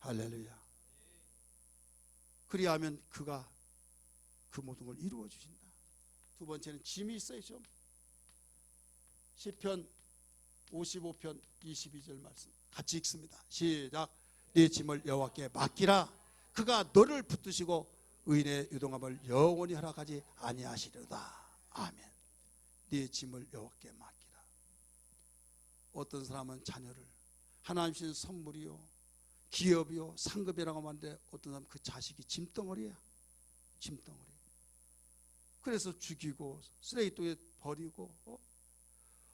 할렐루야. 그리하면 그가 그 모든 걸 이루어 주신다. 두 번째는 짐이 있어요. 좀 시편 55편 22절 말씀 같이 읽습니다. 시작. 네 짐을 여호와께 맡기라. 그가 너를 붙드시고 의인의 유동함을 영원히 허락하지 아니하시리로다. 아멘. 네 짐을 여호와께 맡기라. 어떤 사람은 자녀를 하나님 주신 선물이요 기업이요 상급이라고 하는데 어떤 사람은 그 자식이 짐덩어리야. 짐덩어리. 그래서 죽이고 쓰레기통에 버리고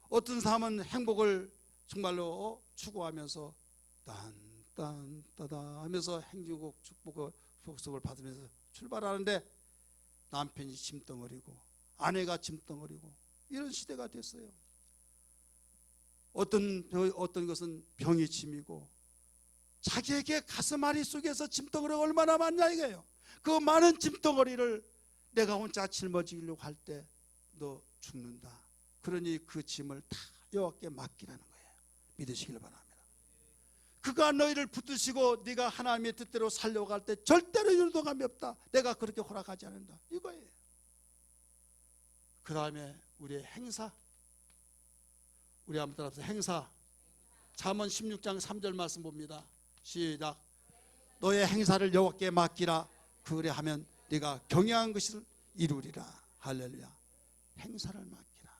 어떤 사람은 행복을 정말로 추구하면서 딴딴따다 하면서 행진곡 축복을 복속을 받으면서 출발하는데 남편이 짐덩어리고 아내가 짐덩어리고 이런 시대가 됐어요. 어떤 것은 병이 짐이고 자기에게 가슴앓이 속에서 짐덩어리가 얼마나 많냐 이거예요. 그 많은 짐덩어리를 내가 혼자 짊어지려고 할 때 너 죽는다. 그러니 그 짐을 다 여호와께 맡기라는 거예요. 믿으시길 바랍니다. 그가 너희를 붙드시고 네가 하나님의 뜻대로 살려고 할 때 절대로 유동함이 없다. 내가 그렇게 허락하지 않는다. 이거예요. 그 다음에 우리의 행사. 우리 한번 따라서 행사. 잠언 16장 3절 말씀 봅니다. 시작. 너의 행사를 여호와께 맡기라. 그래 하면 네가 경영한 것을 이루리라. 할렐루야. 행사를 맡기라.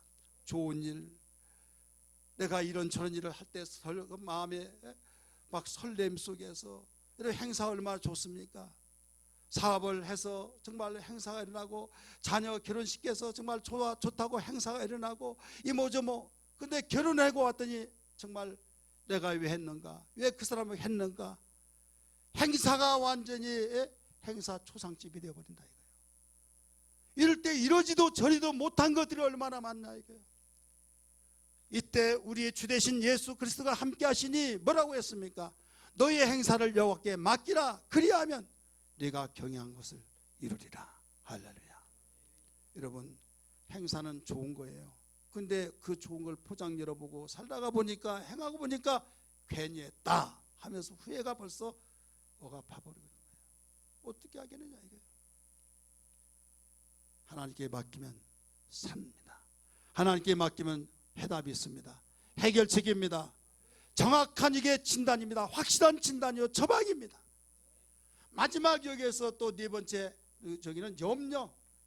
좋은 일, 내가 이런 저런 일을 할 때 마음에 막 설렘 속에서 이런 행사 얼마나 좋습니까? 사업을 해서 정말 행사가 일어나고 자녀 결혼식에서 정말 좋다고 행사가 일어나고 이모저모. 근데 결혼하고 왔더니 정말 내가 왜 했는가? 왜 그 사람을 했는가? 행사가 완전히 행사 초상집이 되어버린다 이거예요. 이럴 때 이러지도 저리도 못한 것들이 얼마나 많나 이거예요. 이때 우리의 주 되신 예수 그리스도가 함께 하시니 뭐라고 했습니까? 너희의 행사를 여호와께 맡기라. 그리하면 네가 경영한 것을 이루리라. 할렐루야. 여러분, 행사는 좋은 거예요. 근데 그 좋은 걸 포장 열어보고 살다가 보니까 행하고 보니까 괜히 했다 하면서 후회가 벌써 억압해버리는 거예요. 어떻게 하겠느냐 이거예요. 하나님께 맡기면 삽니다. 하나님께 맡기면 해답이 있습니다. 해결책입니다. 정확한 이게 진단입니다. 확실한 진단이요 처방입니다. 마지막 여기에서 또 네 번째 저기는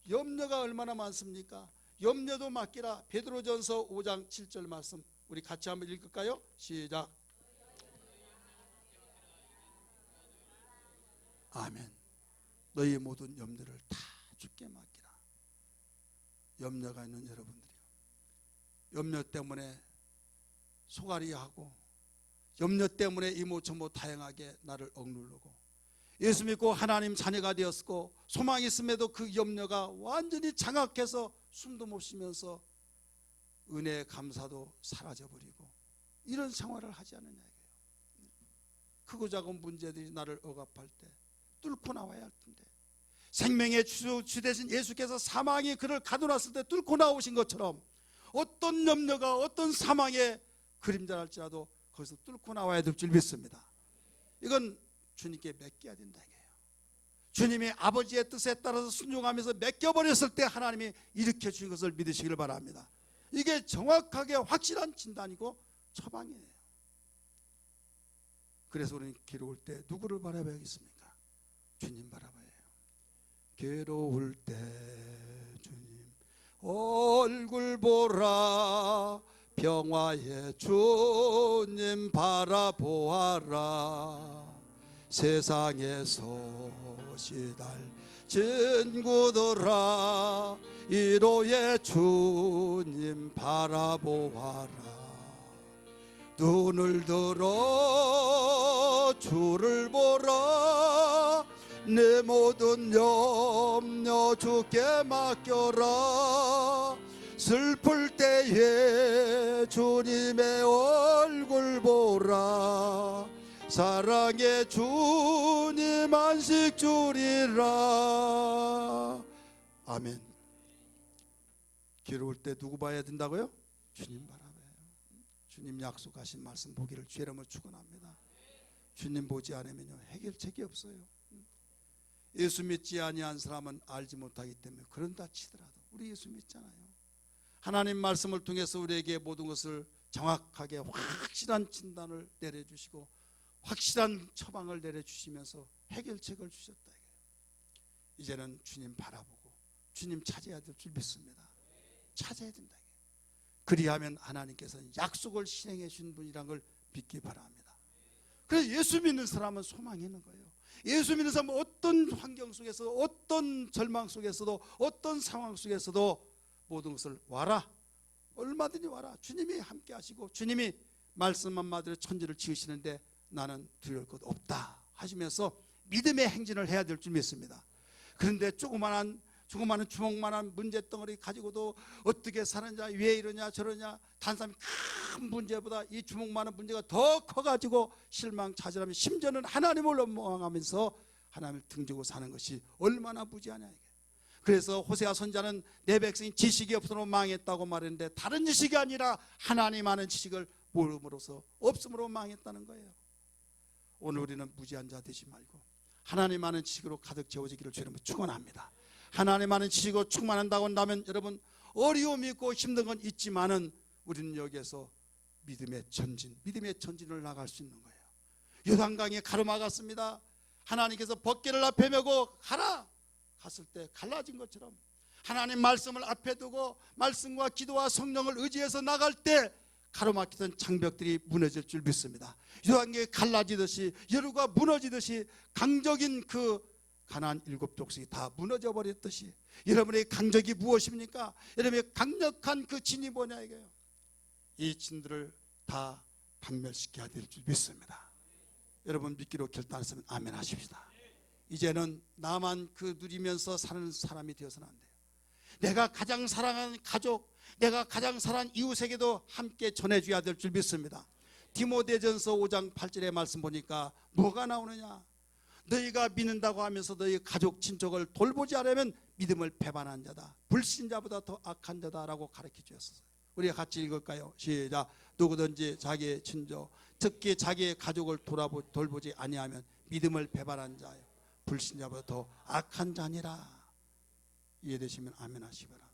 염려가 얼마나 많습니까? 염려도 맡기라. 베드로전서 5장 7절 말씀 우리 같이 한번 읽을까요? 시작. 아멘. 너희 모든 염려를 다 주께 맡기라. 염려가 있는 여러분들이요, 염려 때문에 소갈이하고 염려 때문에 이모저모 다양하게 나를 억누르고 예수 믿고 하나님 자녀가 되었고 소망이 있음에도 그 염려가 완전히 장악해서 숨도 못 쉬면서 은혜의 감사도 사라져버리고 이런 생활을 하지 않느냐 이거예요. 크고 작은 문제들이 나를 억압할 때 뚫고 나와야 할 텐데 생명의 주 되신 예수께서 사망이 그를 가둬놨을 때 뚫고 나오신 것처럼 어떤 염려가 어떤 사망의 그림자랄지라도 거기서 뚫고 나와야 될 줄 믿습니다. 이건 주님께 맡겨야 된다 이게요. 주님이 아버지의 뜻에 따라서 순종하면서 맡겨버렸을 때 하나님이 일으켜 주신 것을 믿으시길 바랍니다. 이게 정확하게 확실한 진단이고 처방이에요. 그래서 우리는 괴로울 때 누구를 바라봐야겠습니까? 주님 바라봐야 해요. 괴로울 때 주님 얼굴 보라. 평화의 주님 바라보아라. 세상에서 시달진 구들아 위로의 주님 바라보아라. 눈을 들어 주를 보라. 내 모든 염려 주께 맡겨라. 슬플 때에 주님의 얼굴 보라. 사랑의 주님 안식 주리라. 아멘. 괴로울 때 누구 봐야 된다고요? 주님 바라봐요. 주님 약속하신 말씀 보기를 주의 이름으로 축원합니다. 주님 보지 않으면요 해결책이 없어요. 예수 믿지 아니한 사람은 알지 못하기 때문에 그런다 치더라도 우리 예수 믿잖아요. 하나님 말씀을 통해서 우리에게 모든 것을 정확하게 확실한 진단을 내려주시고 확실한 처방을 내려주시면서 해결책을 주셨다. 이제는 주님 바라보고 주님 찾아야 될 줄 믿습니다. 찾아야 된다. 그리하면 하나님께서는 약속을 실행해 주신 분이란 걸 믿기 바랍니다. 그래서 예수 믿는 사람은 소망이 있는 거예요. 예수 믿는 사람은 어떤 환경 속에서 어떤 절망 속에서도 어떤 상황 속에서도 모든 것을 와라, 얼마든지 와라, 주님이 함께 하시고 주님이 말씀 한마디로 천지를 지으시는데 나는 두려울 것 없다 하시면서 믿음의 행진을 해야 될 줄 믿습니다. 그런데 조그마한 주먹만한 문제덩어리 가지고도 어떻게 사느냐, 왜 이러냐 저러냐, 단순히 큰 문제보다 이 주먹만한 문제가 더 커가지고 실망 좌절하며 심지어는 하나님을 원망하면서 하나님을 등지고 사는 것이 얼마나 무지하냐. 그래서 호세아 선지자는 내 백성이 지식이 없어서 망했다고 말했는데 다른 지식이 아니라 하나님 아는 지식을 모름으로써 없음으로 망했다는 거예요. 오늘 우리는 무지한 자 되지 말고 하나님 아는 지식으로 가득 채워지기를 주님을 축원합니다. 하나님 아는 지식으로 충만한다고 한다면 여러분 어려움이 있고 힘든 건 있지만은 우리는 여기에서 믿음의 전진을 나갈 수 있는 거예요. 요단강에 가로막았습니다. 하나님께서 번개를 앞에 메고 가라 갔을 때 갈라진 것처럼 하나님 말씀을 앞에 두고 말씀과 기도와 성령을 의지해서 나갈 때 가로막히던 장벽들이 무너질 줄 믿습니다. 요단강이 갈라지듯이 여리고가 무너지듯이 강적인 그 가나안 7족속이 다 무너져 버렸듯이 여러분의 강적이 무엇입니까? 여러분의 강력한 그 진이 뭐냐 이거예요. 이 진들을 다 박멸시켜야 될 줄 믿습니다. 여러분 믿기로 결단했으면 아멘 하십시다. 이제는 나만 그 누리면서 사는 사람이 되어서는 안 돼요. 내가 가장 사랑하는 가족, 내가 가장 사랑하는 이웃에게도 함께 전해줘야 될 줄 믿습니다. 디모데전서 5장 8절의 말씀 보니까 뭐가 나오느냐, 너희가 믿는다고 하면서 너희 가족 친척을 돌보지 않으면 믿음을 배반한 자다, 불신자보다 더 악한 자다라고 가르쳐 주셨어요. 우리가 같이 읽을까요? 시작. 누구든지 자기의 친족, 특히 자기의 가족을 돌보지 아니하면 믿음을 배반한 자요 불신자보다 더 악한 자니라. 이해되시면 아멘 하시기 바랍니다.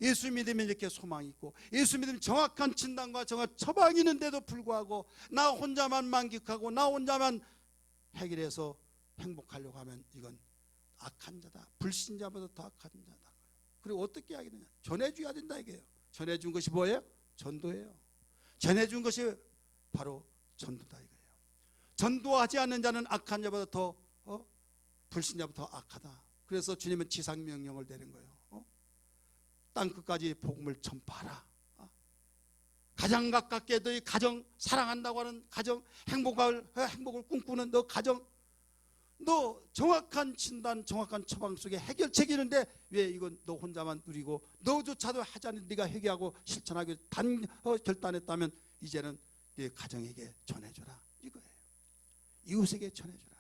예수 믿으면 이렇게 소망이 있고 예수 믿으면 정확한 진단과 정확한 처방이 있는데도 불구하고 나 혼자만 만끽하고 나 혼자만 해결해서 행복하려고 하면 이건 악한 자다, 불신자보다 더 악한 자다. 그리고 어떻게 하겠느냐, 전해줘야 된다 이게요. 전해준 것이 뭐예요? 전도예요. 전해준 것이 바로 전도다 이거예요. 전도하지 않는 자는 악한 자보다 더 불신자보다 더 악하다. 그래서 주님은 지상명령을 내린 거예요. 땅끝까지 복음을 전파하라. 가장 가깝게 너희 가정, 사랑한다고 하는 가정, 행복을 꿈꾸는 너 가정, 너 정확한 진단, 정확한 처방 속에 해결책이 있는데 왜 이건 너 혼자만 누리고 너조차도 하지 않는 네가 회개하고 실천하기 결단했다면 이제는 네 가정에게 전해줘라 이거예요. 이웃에게 전해줘라.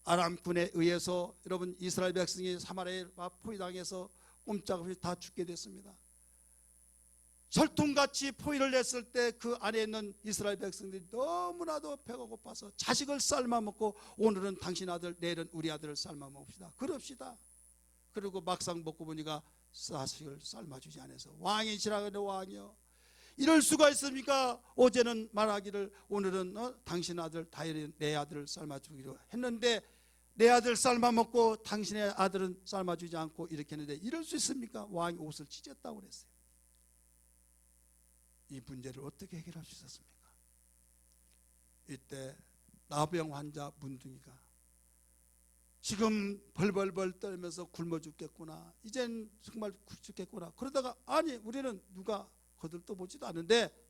아람군에 의해서 여러분 이스라엘 백성이 사마리아 포위당해서 꼼짝없이 다 죽게 됐습니다. 철통같이 포위를 냈을 때 그 안에 있는 이스라엘 백성들이 너무나도 배가 고파서 자식을 삶아 먹고 오늘은 당신 아들, 내일은 우리 아들을 삶아 먹읍시다, 그럽시다. 그리고 막상 먹고 보니까 자식을 삶아주지 않아서 왕이 지나가는 왕이여, 이럴 수가 있습니까? 어제는 말하기를 오늘은 당신 아들, 다일은 내 아들을 삶아주기로 했는데 내 아들 삶아 먹고 당신의 아들은 삶아주지 않고 이렇게 했는데 이럴 수 있습니까? 왕이 옷을 찢었다고 그랬어요. 이 문제를 어떻게 해결할 수 있었습니까? 이때 나병 환자 문둥이가 지금 벌벌벌 떨면서 굶어 죽겠구나, 이젠 정말 죽겠구나. 그러다가 아니 우리는 누가 거들떠보지도 않는데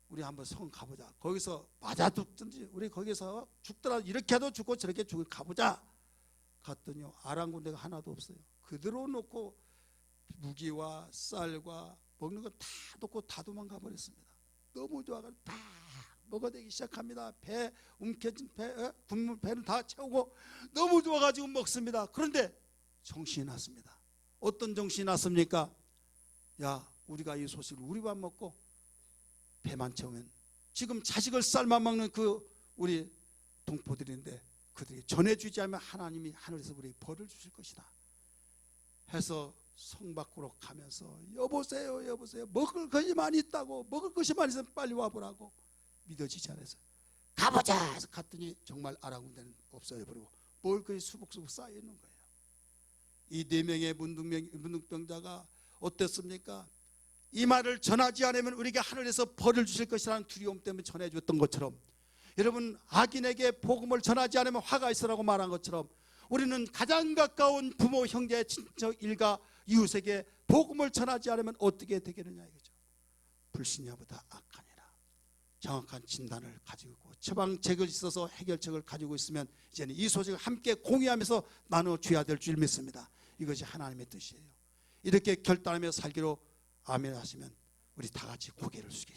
우리 한번 성 가보자, 거기서 맞아 죽든지 우리 거기서 죽더라도 이렇게 해도 죽고 저렇게 죽을 가보자. 갔더니요 아랑군대가 하나도 없어요. 그대로 놓고 무기와 쌀과 먹는 거 다 놓고 다 도망가 버렸습니다. 너무 좋아가지고 팍 먹어대기 시작합니다. 배 움켜진 국물 배는 다 채우고 너무 좋아가지고 먹습니다. 그런데 정신이 났습니다. 어떤 정신이 났습니까? 야, 우리가 이 소식을 우리만 먹고 배만 채우면 지금 자식을 삶아 먹는 그 우리 동포들인데 그들이 전해주지 않으면 하나님이 하늘에서 우리에게 벌을 주실 것이다 해서 성 밖으로 가면서 여보세요 여보세요, 먹을 것이 많이 있다고, 먹을 것이 많이 있으면 빨리 와보라고. 믿어지지 않아서 가보자 해서 갔더니 정말 아랑곳에는 없어져버리고 먹을 것이 수북수북 쌓여 있는 거예요. 이 4명의 문둥병자가 어땠습니까? 이 말을 전하지 않으면 우리에게 하늘에서 벌을 주실 것이라는 두려움 때문에 전해줬던 것처럼, 여러분 악인에게 복음을 전하지 않으면 화가 있으라고 말한 것처럼 우리는 가장 가까운 부모, 형제, 친척, 일가, 이웃에게 복음을 전하지 않으면 어떻게 되겠느냐 이거죠. 불신자보다 악하니라. 정확한 진단을 가지고 있고 처방책을 있어서 해결책을 가지고 있으면 이제는 이 소식을 함께 공유하면서 나눠줘야 될 줄 믿습니다. 이것이 하나님의 뜻이에요. 이렇게 결단하며 살기로 아멘 하시면 우리 다 같이 고개를 숙여